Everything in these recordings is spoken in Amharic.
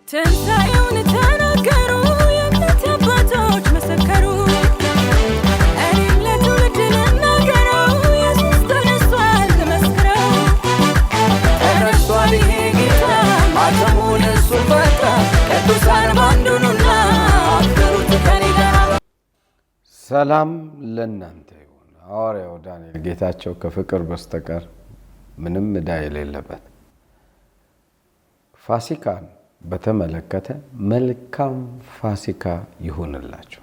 ትንሣኤውን ተናገሩ የእምነት አባቶች መሰከሩ። እኔም ለትውልድ ልናገረው ኢየሱስ ተነስቷል ተመስክረው። ተነስቷል ይሄ ጌታ ማተሙን እሱ ፈታ። ቅዱሳን ባንዱ ኑና አክብሩት ከኔ ጋር። ሰላም ለእናንተ ይሁን። ሐዋርያው ዳንኤል ጌታቸው ከፍቅር በስተቀር ምንም ዕዳ የሌለበት ፋሲካን በተመለከተ መልካም ፋሲካ ይሁንላችሁ።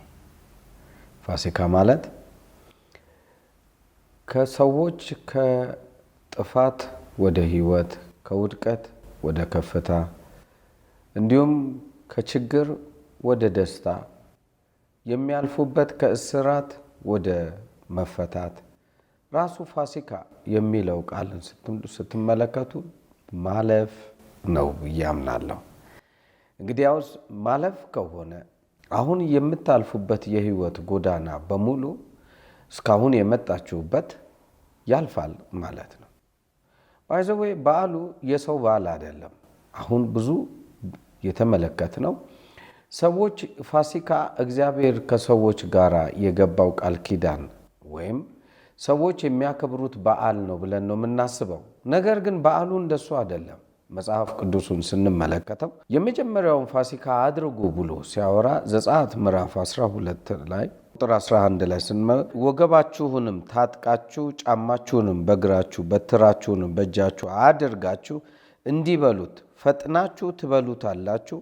ፋሲካ ማለት ከሰዎች ከጥፋት ወደ ሕይወት፣ ከውድቀት ወደ ከፍታ እንዲሁም ከችግር ወደ ደስታ የሚያልፉበት፣ ከእስራት ወደ መፈታት ራሱ ፋሲካ የሚለው ቃልን ስትመለከቱ ማለፍ ነው እያምናለሁ። እንግዲያውስ ማለፍ ከሆነ አሁን የምታልፉበት የህይወት ጎዳና በሙሉ እስካሁን የመጣችሁበት ያልፋል ማለት ነው። ባይዘዌ በዓሉ የሰው በዓል አይደለም። አሁን ብዙ የተመለከትነው ሰዎች ፋሲካ እግዚአብሔር ከሰዎች ጋር የገባው ቃል ኪዳን ወይም ሰዎች የሚያከብሩት በዓል ነው ብለን ነው የምናስበው። ነገር ግን በዓሉ እንደሱ አይደለም። መጽሐፍ ቅዱሱን ስንመለከተው የመጀመሪያውን ፋሲካ አድርጉ ብሎ ሲያወራ ዘጸአት ምዕራፍ 12 ላይ ቁጥር 11 ላይ ወገባችሁንም ታጥቃችሁ ጫማችሁንም በእግራችሁ በትራችሁንም በእጃችሁ አድርጋችሁ እንዲበሉት ፈጥናችሁ ትበሉታላችሁ፣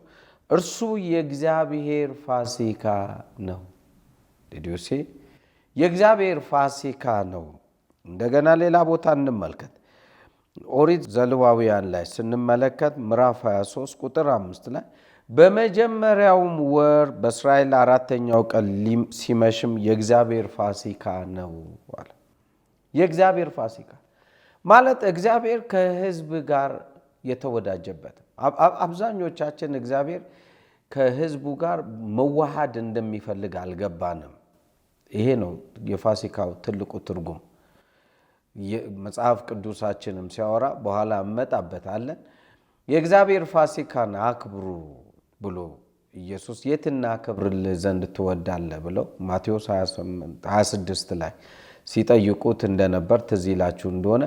እርሱ የእግዚአብሔር ፋሲካ ነው። ዲዲዮሴ የእግዚአብሔር ፋሲካ ነው። እንደገና ሌላ ቦታ እንመልከት። ኦሪት ዘሌዋውያን ላይ ስንመለከት ምዕራፍ 23 ቁጥር 5 ላይ በመጀመሪያውም ወር በእስራኤል አራተኛው ቀን ሲመሽም የእግዚአብሔር ፋሲካ ነው አለ። የእግዚአብሔር ፋሲካ ማለት እግዚአብሔር ከሕዝብ ጋር የተወዳጀበት። አብዛኞቻችን እግዚአብሔር ከሕዝቡ ጋር መዋሃድ እንደሚፈልግ አልገባንም። ይሄ ነው የፋሲካው ትልቁ ትርጉም። መጽሐፍ ቅዱሳችንም ሲያወራ በኋላ እመጣበታለን። የእግዚአብሔር ፋሲካን አክብሩ ብሎ ኢየሱስ የትና ክብርልህ ዘንድ ትወዳለህ ብለው ማቴዎስ 26 ላይ ሲጠይቁት እንደነበር ትዝ ይላችሁ እንደሆነ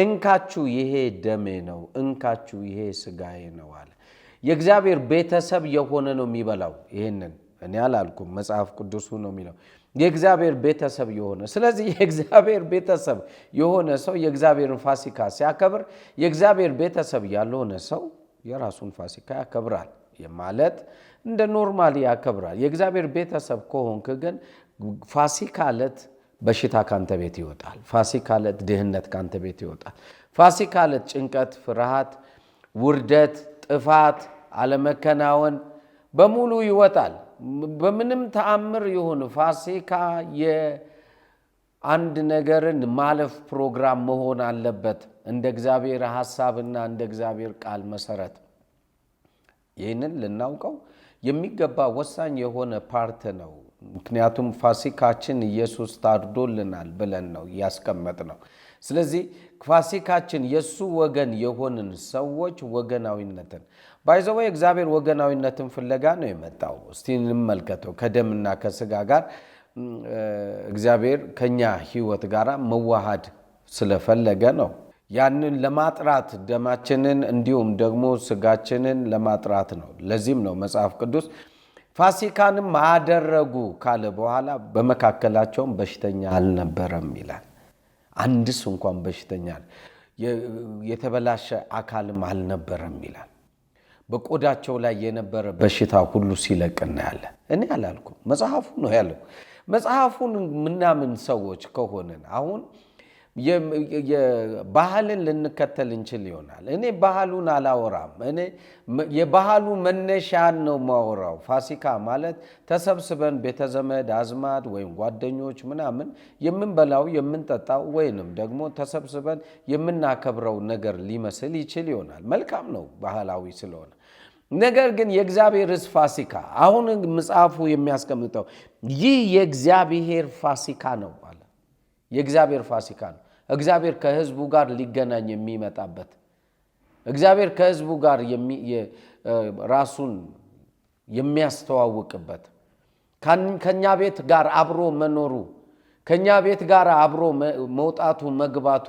እንካችሁ ይሄ ደሜ ነው፣ እንካችሁ ይሄ ስጋዬ ነው አለ። የእግዚአብሔር ቤተሰብ የሆነ ነው የሚበላው። ይሄንን እኔ አላልኩም፣ መጽሐፍ ቅዱሱ ነው የሚለው። የእግዚአብሔር ቤተሰብ የሆነ ስለዚህ የእግዚአብሔር ቤተሰብ የሆነ ሰው የእግዚአብሔርን ፋሲካ ሲያከብር የእግዚአብሔር ቤተሰብ ያልሆነ ሰው የራሱን ፋሲካ ያከብራል ማለት እንደ ኖርማሊ ያከብራል። የእግዚአብሔር ቤተሰብ ከሆንክ ግን ፋሲካ ዕለት በሽታ ካንተ ቤት ይወጣል። ፋሲካ ዕለት ድህነት ካንተ ቤት ይወጣል። ፋሲካ ዕለት ጭንቀት፣ ፍርሃት፣ ውርደት፣ ጥፋት፣ አለመከናወን በሙሉ ይወጣል። በምንም ተአምር ይሁን ፋሲካ የአንድ ነገርን ማለፍ ፕሮግራም መሆን አለበት እንደ እግዚአብሔር ሐሳብና እንደ እግዚአብሔር ቃል መሰረት። ይህንን ልናውቀው የሚገባ ወሳኝ የሆነ ፓርት ነው። ምክንያቱም ፋሲካችን ኢየሱስ ታርዶልናል ብለን ነው ያስቀመጥ ነው። ስለዚህ ፋሲካችን የሱ ወገን የሆንን ሰዎች ወገናዊነትን ባይዘው እግዚአብሔር ወገናዊነትን ፍለጋ ነው የመጣው። እስቲ እንመልከተው። ከደምና ከስጋ ጋር እግዚአብሔር ከኛ ህይወት ጋር መዋሃድ ስለፈለገ ነው። ያንን ለማጥራት ደማችንን እንዲሁም ደግሞ ስጋችንን ለማጥራት ነው። ለዚህም ነው መጽሐፍ ቅዱስ ፋሲካንም አደረጉ ካለ በኋላ በመካከላቸውም በሽተኛ አልነበረም ይላል። አንድስ እንኳን በሽተኛ የተበላሸ አካልም አልነበረም ይላል። በቆዳቸው ላይ የነበረ በሽታ ሁሉ ሲለቅ እናያለን። እኔ አላልኩም፣ መጽሐፉ ነው ያለው። መጽሐፉን ምናምን ሰዎች ከሆንን አሁን ባህልን ልንከተል እንችል ይሆናል። እኔ ባህሉን አላወራም። እኔ የባህሉ መነሻን ነው ማወራው። ፋሲካ ማለት ተሰብስበን ቤተዘመድ አዝማድ ወይም ጓደኞች ምናምን የምንበላው የምንጠጣው ወይንም ደግሞ ተሰብስበን የምናከብረው ነገር ሊመስል ይችል ይሆናል። መልካም ነው ባህላዊ ስለሆነ። ነገር ግን የእግዚአብሔርስ ፋሲካ አሁን መጽሐፉ የሚያስቀምጠው ይህ የእግዚአብሔር ፋሲካ ነው አለ። የእግዚአብሔር ፋሲካ ነው። እግዚአብሔር ከሕዝቡ ጋር ሊገናኝ የሚመጣበት እግዚአብሔር ከሕዝቡ ጋር ራሱን የሚያስተዋውቅበት ከኛ ቤት ጋር አብሮ መኖሩ ከኛ ቤት ጋር አብሮ መውጣቱ መግባቱ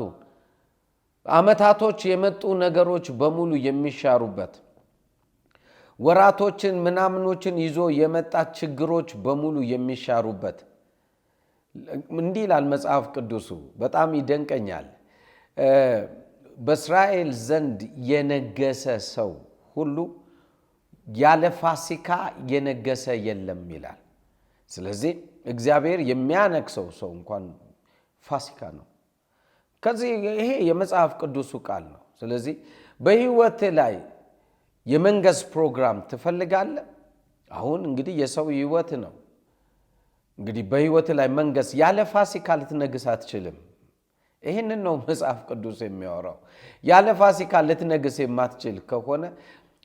ዓመታቶች የመጡ ነገሮች በሙሉ የሚሻሩበት ወራቶችን ምናምኖችን ይዞ የመጣ ችግሮች በሙሉ የሚሻሩበት እንዲህ ይላል መጽሐፍ ቅዱሱ። በጣም ይደንቀኛል። በእስራኤል ዘንድ የነገሰ ሰው ሁሉ ያለ ፋሲካ የነገሰ የለም ይላል። ስለዚህ እግዚአብሔር የሚያነግሰው ሰው እንኳን ፋሲካ ነው። ከዚህ ይሄ የመጽሐፍ ቅዱሱ ቃል ነው። ስለዚህ በህይወት ላይ የመንገስ ፕሮግራም ትፈልጋለህ? አሁን እንግዲህ የሰው ህይወት ነው። እንግዲህ በህይወት ላይ መንገስ ያለ ፋሲካ ልትነግስ አትችልም። ይሄንን ነው መጽሐፍ ቅዱስ የሚያወራው። ያለ ፋሲካ ልትነግስ የማትችል ከሆነ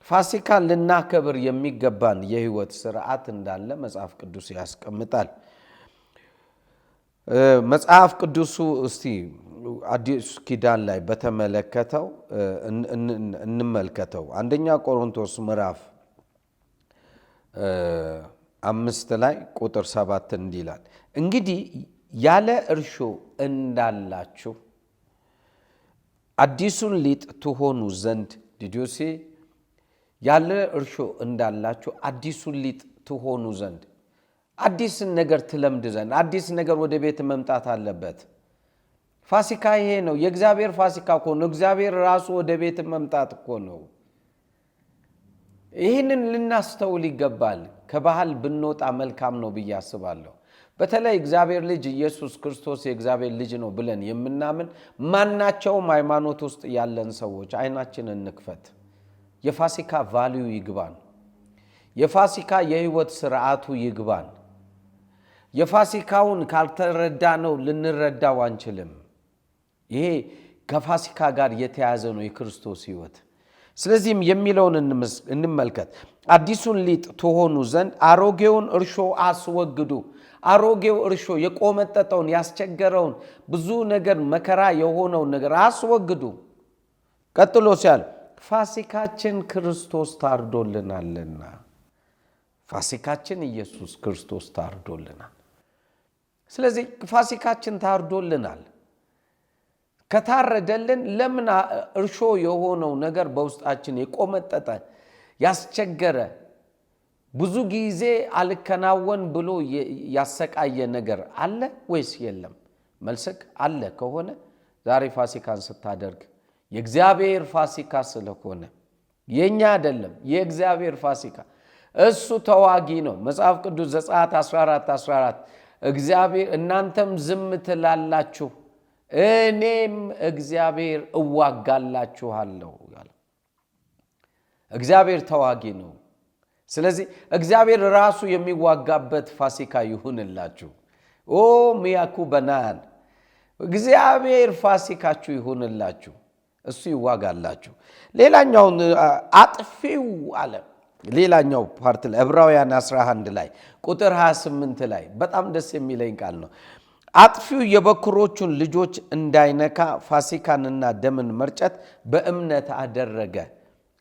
ፋሲካ ልናከብር የሚገባን የህይወት ስርዓት እንዳለ መጽሐፍ ቅዱስ ያስቀምጣል። መጽሐፍ ቅዱሱ እስቲ አዲስ ኪዳን ላይ በተመለከተው እንመልከተው። አንደኛ ቆሮንቶስ ምዕራፍ 5 ላይ ቁጥር 7 እንዲህ ይላል፣ እንግዲህ ያለ እርሾ እንዳላችሁ አዲሱን ሊጥ ትሆኑ ዘንድ ዲዲዮሲ ያለ እርሾ እንዳላችሁ አዲሱን ሊጥ ትሆኑ ዘንድ አዲስን ነገር ትለምድ ዘንድ አዲስ ነገር ወደ ቤት መምጣት አለበት። ፋሲካ ይሄ ነው። የእግዚአብሔር ፋሲካ እኮ ነው። እግዚአብሔር ራሱ ወደ ቤት መምጣት እኮ ነው። ይህንን ልናስተውል ይገባል። ከባህል ብንወጣ መልካም ነው ብዬ አስባለሁ። በተለይ እግዚአብሔር ልጅ ኢየሱስ ክርስቶስ የእግዚአብሔር ልጅ ነው ብለን የምናምን ማናቸውም ሃይማኖት ውስጥ ያለን ሰዎች አይናችንን እንክፈት። የፋሲካ ቫልዩ ይግባን። የፋሲካ የህይወት ስርዓቱ ይግባን። የፋሲካውን ካልተረዳ ነው ልንረዳው አንችልም። ይሄ ከፋሲካ ጋር የተያዘ ነው የክርስቶስ ህይወት። ስለዚህም የሚለውን እንመልከት። አዲሱን ሊጥ ትሆኑ ዘንድ አሮጌውን እርሾ አስወግዱ። አሮጌው እርሾ የቆመጠጠውን ያስቸገረውን ብዙ ነገር መከራ የሆነውን ነገር አስወግዱ። ቀጥሎ ሲያል ፋሲካችን ክርስቶስ ታርዶልናልና። ፋሲካችን ኢየሱስ ክርስቶስ ታርዶልናል። ስለዚህ ፋሲካችን ታርዶልናል። ከታረደልን ለምን እርሾ የሆነው ነገር በውስጣችን የቆመጠጠ ያስቸገረ ብዙ ጊዜ አልከናወን ብሎ ያሰቃየ ነገር አለ ወይስ የለም? መልስክ አለ ከሆነ ዛሬ ፋሲካን ስታደርግ የእግዚአብሔር ፋሲካ ስለሆነ የኛ አይደለም፣ የእግዚአብሔር ፋሲካ እሱ ተዋጊ ነው። መጽሐፍ ቅዱስ ዘጸአት 14:14 እግዚአብሔር እናንተም ዝም ትላላችሁ እኔም እግዚአብሔር እዋጋላችኋለሁ ያለ እግዚአብሔር ተዋጊ ነው። ስለዚህ እግዚአብሔር ራሱ የሚዋጋበት ፋሲካ ይሁንላችሁ። ኦ ሚያኩ በናን እግዚአብሔር ፋሲካችሁ ይሁንላችሁ፣ እሱ ይዋጋላችሁ። ሌላኛው አጥፊው አለ። ሌላኛው ፓርት ላይ ዕብራውያን 11 ላይ ቁጥር 28 ላይ በጣም ደስ የሚለኝ ቃል ነው። አጥፊው የበኩሮቹን ልጆች እንዳይነካ ፋሲካንና ደምን መርጨት በእምነት አደረገ።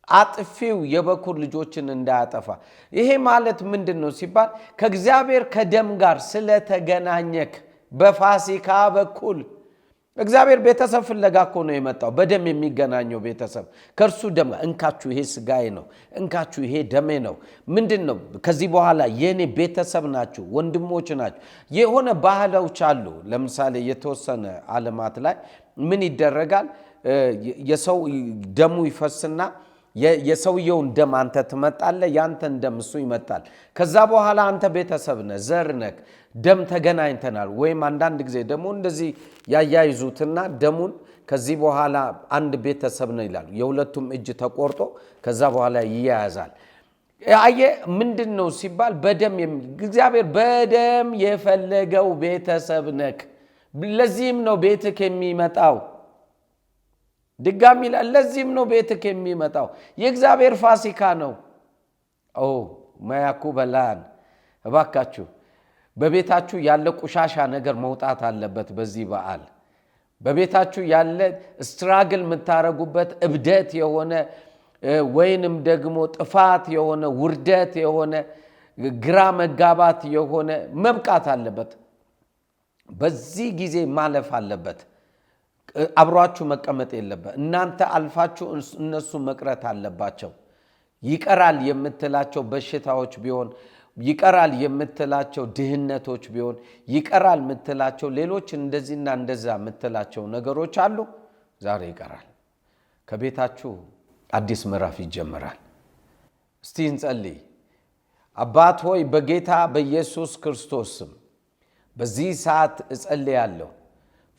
አጥፊው የበኩር ልጆችን እንዳያጠፋ። ይሄ ማለት ምንድን ነው ሲባል ከእግዚአብሔር ከደም ጋር ስለተገናኘክ በፋሲካ በኩል እግዚአብሔር ቤተሰብ ፍለጋ እኮ ነው የመጣው። በደም የሚገናኘው ቤተሰብ ከእርሱ ደም እንካችሁ ይሄ ስጋዬ ነው፣ እንካችሁ ይሄ ደሜ ነው። ምንድን ነው ከዚህ በኋላ የእኔ ቤተሰብ ናችሁ፣ ወንድሞች ናችሁ። የሆነ ባህሎች አሉ። ለምሳሌ የተወሰነ ዓለማት ላይ ምን ይደረጋል? የሰው ደሙ ይፈስና የሰውየውን ደም አንተ ትመጣለህ፣ ያንተን ደም እሱ ይመጣል። ከዛ በኋላ አንተ ቤተሰብ ነህ፣ ዘር ነህ፣ ደም ተገናኝተናል። ወይም አንዳንድ ጊዜ ደግሞ እንደዚህ ያያይዙትና ደሙን ከዚህ በኋላ አንድ ቤተሰብ ነው ይላሉ። የሁለቱም እጅ ተቆርጦ ከዛ በኋላ ይያያዛል። አየ ምንድን ነው ሲባል በደም እግዚአብሔር በደም የፈለገው ቤተሰብ ነህ። ለዚህም ነው ቤትክ የሚመጣው። ድጋሚ ለዚህም ነው ቤትክ የሚመጣው። የእግዚአብሔር ፋሲካ ነው። ኦ ማያኩ በላን እባካችሁ በቤታችሁ ያለ ቆሻሻ ነገር መውጣት አለበት። በዚህ በዓል በቤታችሁ ያለ ስትራግል የምታረጉበት እብደት የሆነ ወይንም ደግሞ ጥፋት የሆነ ውርደት የሆነ ግራ መጋባት የሆነ መብቃት አለበት። በዚህ ጊዜ ማለፍ አለበት። አብሯችሁ መቀመጥ የለበት። እናንተ አልፋችሁ እነሱ መቅረት አለባቸው። ይቀራል የምትላቸው በሽታዎች ቢሆን፣ ይቀራል የምትላቸው ድህነቶች ቢሆን፣ ይቀራል የምትላቸው ሌሎች እንደዚህና እንደዛ የምትላቸው ነገሮች አሉ፣ ዛሬ ይቀራል። ከቤታችሁ አዲስ ምዕራፍ ይጀምራል። እስቲ እንጸልይ። አባት ሆይ በጌታ በኢየሱስ ክርስቶስ ስም በዚህ ሰዓት እጸልያለሁ።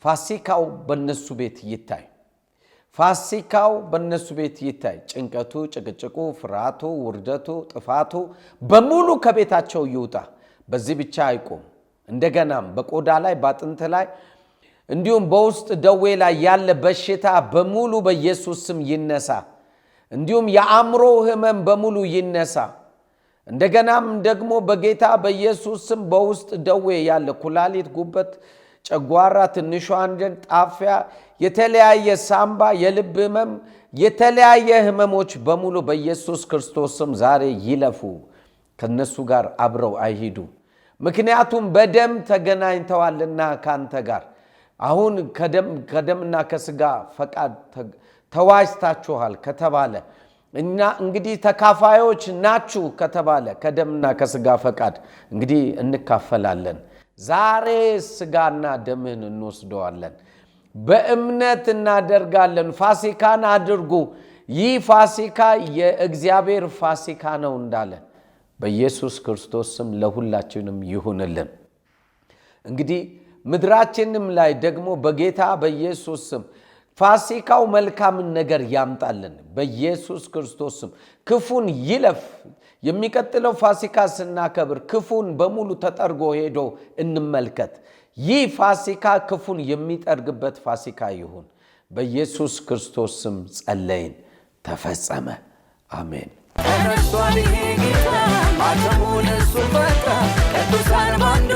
ፋሲካው በነሱ ቤት ይታይ። ፋሲካው በነሱ ቤት ይታይ። ጭንቀቱ፣ ጭቅጭቁ፣ ፍርሃቱ፣ ውርደቱ፣ ጥፋቱ በሙሉ ከቤታቸው ይውጣ። በዚህ ብቻ አይቆም። እንደገናም በቆዳ ላይ በአጥንት ላይ እንዲሁም በውስጥ ደዌ ላይ ያለ በሽታ በሙሉ በኢየሱስ ስም ይነሳ። እንዲሁም የአእምሮ ህመም በሙሉ ይነሳ። እንደገናም ደግሞ በጌታ በኢየሱስ ስም በውስጥ ደዌ ያለ ኩላሊት፣ ጉበት፣ ጨጓራ፣ ትንሿ አንጀት፣ ጣፊያ፣ የተለያየ ሳምባ፣ የልብ ህመም፣ የተለያየ ህመሞች በሙሉ በኢየሱስ ክርስቶስ ስም ዛሬ ይለፉ። ከነሱ ጋር አብረው አይሂዱ። ምክንያቱም በደም ተገናኝተዋልና ካንተ ጋር አሁን ከደምና ከስጋ ፈቃድ ተዋጅታችኋል ከተባለ እና እንግዲህ ተካፋዮች ናችሁ ከተባለ ከደምና ከስጋ ፈቃድ እንግዲህ እንካፈላለን። ዛሬ ስጋና ደምህን እንወስደዋለን። በእምነት እናደርጋለን። ፋሲካን አድርጉ። ይህ ፋሲካ የእግዚአብሔር ፋሲካ ነው እንዳለ በኢየሱስ ክርስቶስ ስም ለሁላችንም ይሁንልን። እንግዲህ ምድራችንም ላይ ደግሞ በጌታ በኢየሱስ ስም ፋሲካው መልካምን ነገር ያምጣልን። በኢየሱስ ክርስቶስ ስም ክፉን ይለፍ። የሚቀጥለው ፋሲካ ስናከብር ክፉን በሙሉ ተጠርጎ ሄዶ እንመልከት። ይህ ፋሲካ ክፉን የሚጠርግበት ፋሲካ ይሁን። በኢየሱስ ክርስቶስ ስም ጸለይን። ተፈጸመ። አሜን። ተነስቷል ይሄ ጌታ ማተሙን እሱ ፈታ። ቅዱሳን ባንዱ